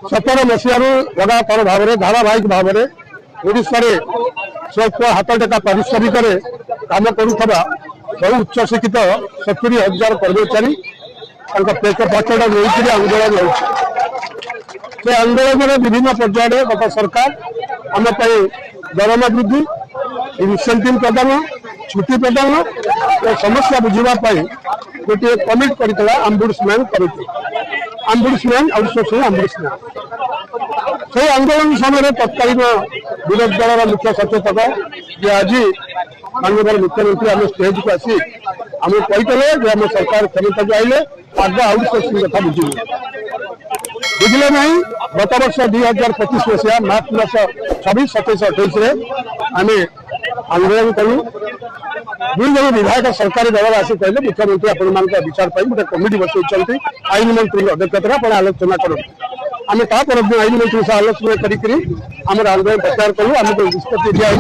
17 मसीह लगातार भाव में धारावाहिक भाव में ओडिशा रे स्वल्प हाथ टेका पारिश्रमिक काम करुवा बहु उच्च शिक्षित 70,000 कर्मचारी पेट पाचड़ा नहीं आंदोलन से आंदोलन में विभिन्न पर्यायर गत सरकार आम दरमा वृद्धि इनसेंटिव प्रदान छुट्टी प्रदान और समस्या बुझापी गोटे कमिट करता ombudsman committee ombudsman outsourcing ombudsman से आंदोलन समय तत्कालीन विरोधी दल मुख्य सचेतक जे आज माननीय मुख्यमंत्री आम स्टेज को आसी आम कही आम सरकार क्षमता को आइले आग आउटसोर्सिंग कथा बुझे ना गत वर्ष 2025 मसीहा मार्च मास 26, 27, 28 आम आंदोलन कलु दुई जन विधायक सरकारी दल आसी कहले मुख्यमंत्री आपण विचार गोटे कमिटी बसई आईन मंत्री अध्यक्षता आप आलोचना करूँ आम तापर आईन मंत्री से आलोचना कर आंदोलन प्रचार कलु आमको निष्पत्ति दिखाई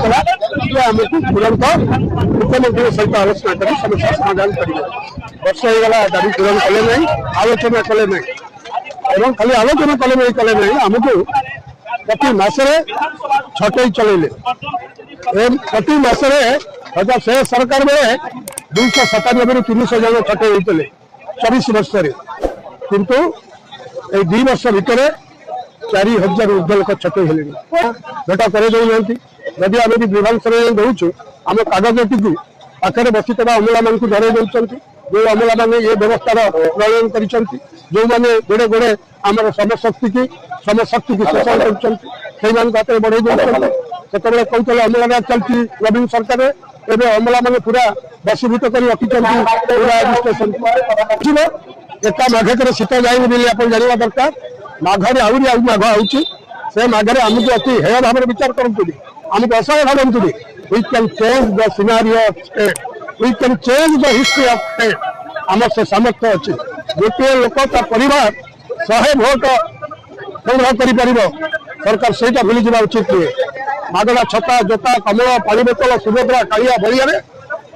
आमको तुरंत मुख्यमंत्री सहित आलोचना कर समस्या समाधान करेंगे वर्ष होगा दाबी पूरण कले ना आलोचना कले ना एवं खाली आलोचना कले ना आमको प्रति मसरे छटई चलैले प्रति मसरे हजार से सरकार में 297 रु 300 जन छटई होते 24 वर्ष किंतु 2 वर्ष भितर 4,000 ऊर्ध लोक छटई हेले भेट कर आम विभाग दौचु आम कागज टी पाखे बसी अमला मान धरई दौरान जो अमला मैंने ये व्यवस्था प्रणयन कर जो मैंने गोड़े गोड़े आम श्रमशक्ति की शोषण कर बढ़ई दौरान से कहते अमला चलती नवीन सरकार एवं अमला मैंने पूरा बसीभूत कर रखिंट एका माघ शीत जाए बोली आप जानवा दरकार माघे आहरी माघ आउची से माघे आमको अति हेय भाव विचार करते आमको असहाय भावतु we can change the scenario of state we can change the history of state आम से सामर्थ्य अच्छी गोटे लोक परिवार 100 भोट संग्रह कर सरकार से भूली जावा उचित नुहे मागणा छता जोता कमल पानी बोतल सुभद्रा कालिया बड़िया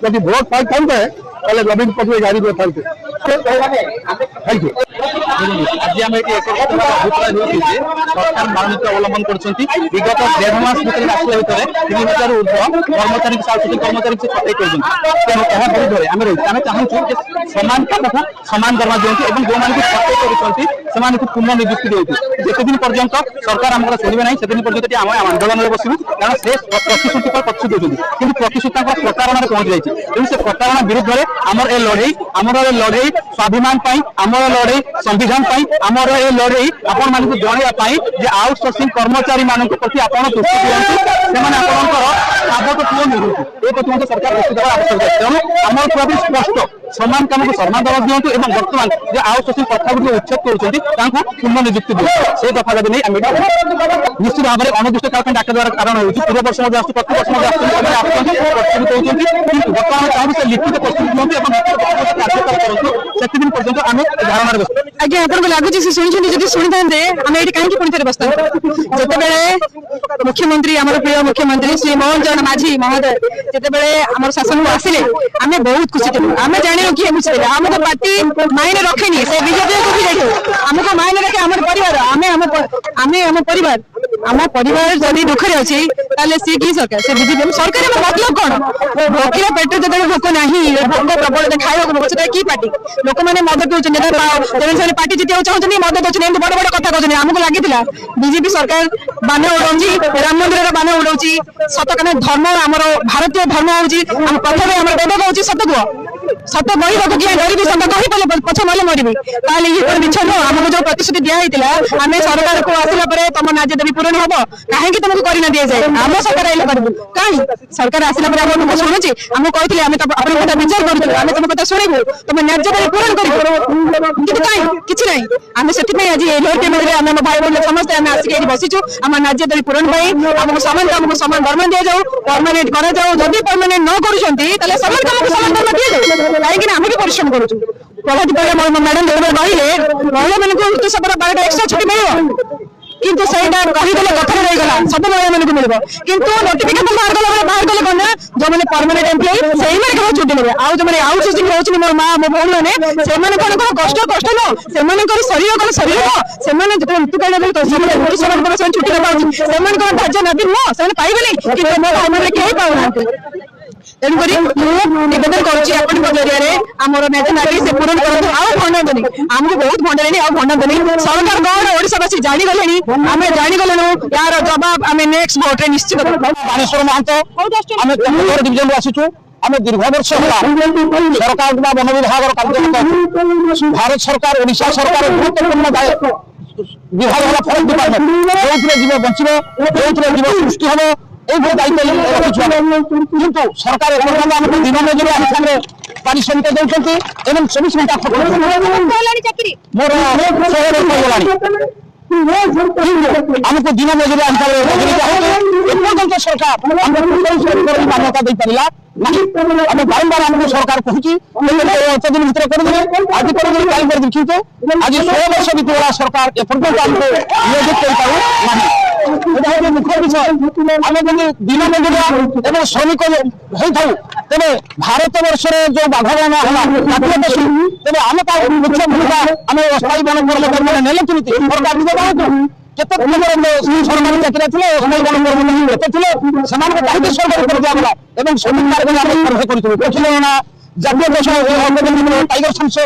जब भोट पाई था नवीन पट्टनायक हारी न था थैंक यू आज आम सरकार रणनीति अवलंबन कर विगत 1.5 मास भितर आसला भितर 3,000 ऊर्ध्व कर्मचारी सार्वजनिक कर्मचारी से छटई कर विरुद्ध आम रही आम चाहूँ सामान काम को सामान दरमा दिखती और जो मैंने छटई कर पुनः नियुक्ति दिखती जिते दिन पर्यंत सरकार आम शुणे ना से दिन पर्यंत आम आंदोलन में बसबू कारण से प्रतिश्रुति पर प्रतिश्रुति देती कि प्रतिश्रुति प्रतारणा पहुंची जाती से प्रतारणा विरुद्ध में आमर ए लड़ई स्वाभिमान आमर लड़ई संविधान आमर ए लड़ई आपण मानक जनवाई आउटसोर्सिंग कर्मचारी मान प्रति आप दृष्टि दिखाते प्रति सरकार दृष्टि देवा आवश्यक तेणु आम पूरा स्पष्ट समान काम को सम्मान दवा दिंतु और बर्तमान जो आउटसोर्सिंग प्रथा गुड उच्छेद कर पुनः नियुक्ति दिखाते से कथा नहीं आम निश्चित भाव में अनिर्दिष्ट काल डाक द्वारा कारण हो पूर्व वर्ष प्रति वर्ष प्रस्तुत होती बर्तमान चाहूँ से लिखित प्रस्तुत दिखाते से दिन पर्यटन आम धारणा बस आज्ञा आपको लगुच शुणी शुणी था आम ये कहीं पुणी थे बसता जिते मुख्यमंत्री आम प्रिय मुख्यमंत्री श्री मोहन चरण माझी महोदय जिते आम शासन को आसिले आम बहुत खुशी थे आम जाने किए बुझे आम तो पार्टी मायने रखेनी से बीजेपी को भी देखो आमको मायने रखे आम परिवार आम परिवार जब दुखरे अच्छी सी कि सरकार से बीजेपी सरकार मतलब कौन भोकिया पेट जो भोक ना भोक प्रबल खाया भोक से कि पार्टी लोक मैंने मद पीछे पार्टी जितने चाहते मद दौरान बड़ बड़ कथा कहते आमको लगी बीजेपी सरकार बाण उड़ाऊँ राम मंदिर बाण उड़ाऊँ सत कहना धर्म आम भारतीय धर्म हूँ प्रथम आम वेद कौच सत कह सत मरक किए डरबी सत कही पछ मरे मरबी ये मिछ नुह आमको जो प्रतिश्रुति दिखाई आम सरकार को आसला तुम नाज देवी पूरण हम कहीं तुमको करना दि जाए आम सरकार आइले करूँ कहीं सरकार आसला तुमको शुणुची आमको कहते आम कथा विचार करूँ आम तुम कथा शुणु तुम न्याय देवी पूरण कर कहीं किसी ना आम से आज आम भाई बहन समस्त आम आसिक बसीचु आम न्याय देवी पूरण आमको समान दरमा दि जाऊ परमानेंट कर जब परमानेंट न कर समान कम समान दरमा दि जाऊ कहीं आम भी परिश्रम करूँ प्रभाती मैडम जो कहले महिला मान ऋतुस्राव 12टा एक्सट्रा छुट्टी मिले কিন্তু ସେଇଟା କହିଦେଲେ କଥାରେ ରହିଗଲା ସବୁ ମହିଳାମାନଙ୍କୁ ମିଳିବ କିନ୍ତୁ ନୋଟିଫିକେସନ ବାହାର କଲେ କଣ ନା ଯୋଉମାନେ ପରମାନେଣ୍ଟ ଏମ୍ପ୍ଲୟି ସେଇମାନେ କେବଳ ଛୁଟି ନେବେ ଆଉ ଯୋଉମାନେ ଆଉଟସୋର୍ସିଂ ରହୁଛନ୍ତି ମୋର ମା ମୋ ଭଉଣୀ ମାନେ ସେମାନେ କଣ କଷ୍ଟ ନୁହଁ ସେମାନଙ୍କର ଶରୀର କଣ ଶରୀର ନୁହଁ ସେମାନେ ଯେତେବେଳେ ଋତୁକାଳ ସେମାନେ ଛୁଟି ନେବା ସେମାନେ କଣ ଧାର୍ଯ୍ୟ ନବୀନ ନୁହଁ ସେମାନେ ପାଇବେନି କିନ୍ତୁ ମୋ ଭାଇମାନେ କେହି ପାଉନାହାନ୍ତି ତେଣୁକରି ମୁଁ ନିବେଦନ କରୁଛି ଆପଣଙ୍କ ଜରିଆରେ ଆମର ମ୍ୟାଜିନାରୀ ସେ ପୂରଣ କରନ୍ତୁ ଆଉ ଭଣ୍ଡାନ୍ତନି ଆମକୁ ବହୁତ ଭଣ୍ଡାଲେଣି ଆଉ ଭଣ୍ଡାନ୍ତନି ସରକାର କଣ ଓଡ଼ିଶାବାସୀ ଜାଣିଗଲେଣି ଆମେ ଜାଣିଗଲେଣୁ यार जवाब आमे नेक्स्ट भोट रे निश्चित बाणेश्वर महंतो आमे कमजोर डिविजन रे आसीछु आमे दीर्घ वर्ष होला सरकार बा वन विभाग कार्यरत भारत सरकार ओडिशा सरकार गुरुत्वपूर्ण विभाग होला फॉरेस्ट डिपार्टमेंट जोथरे जीव बंचिबो जोथरे जीव सृष्टि हबो এই ভোট দায়িত্ব রখিছো কিন্তু সরকার এপর্যন্ত আমাকে দিন মজুরি আমি সামনে পারিশ্রমিক দেউଛନ୍ତି এবং 24 ঘন্টা খরচ মোর 100 গলানি हमको दिन मजूरी अंतर मजूरी एपर्यंत सरकार हमको मान्यता दे पारा आम बारंबार हमको सरकार कहूँ 8 दिन भर कर आज कर किंतु आज 16 वर्ष बीतगला सरकार एपर्यंत हमको नियोजित कर पार मुख्य विषय आम जब दिन मजूरिया एवं श्रमिक होता तेरे भारत वर्ष जो बाघवान है तेरे आम मुख्य भूमिका आम अस्थायी वन कर्मचारी नेले केमती सरकार केते सरकारी चाकरी थे अस्थायी वन कर्मचारी केते थे से सरकार कर दिया गला एवं सरकार को आम सर्वे कर जातीय देश टाइगर संसद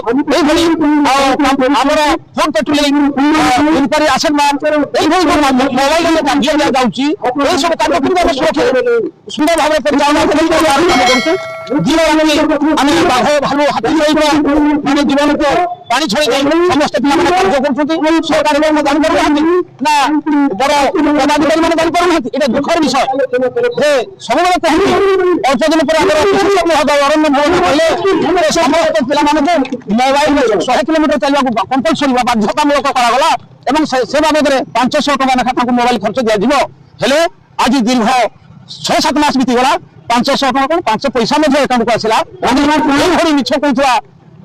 आमर फोन पेट्रोलिंग इनक्वारी आसन मोबाइल में कार्य दिया जाऊँगी सब कार्यक्रम सुंदर भाव में परिचालन आम बाघ भालू हाथी सहित जीवन को पानी छड़ी समस्त पिला कार्य सरकार जानी ना बड़ पदाधिकारी मैंने जानी ये दुखर विषय जे सब कहती अल्प दिन पर अरण्य भवन कहले समस्त पिला मोबाइल 100 किलोमीटर चलवा कंपलसरी बाध्यतामूलक करागला एवं से बाबद 500 टका लेखा मोबाइल खर्च दिया आज दीर्घ 6-7 मास बीतीगला 500 टका कौन 5 पैसा एकाउंट को आसला मिछ कहता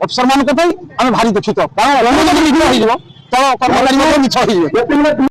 अफसर मान भारी दुखित कारण तो कर्मचारी मिछ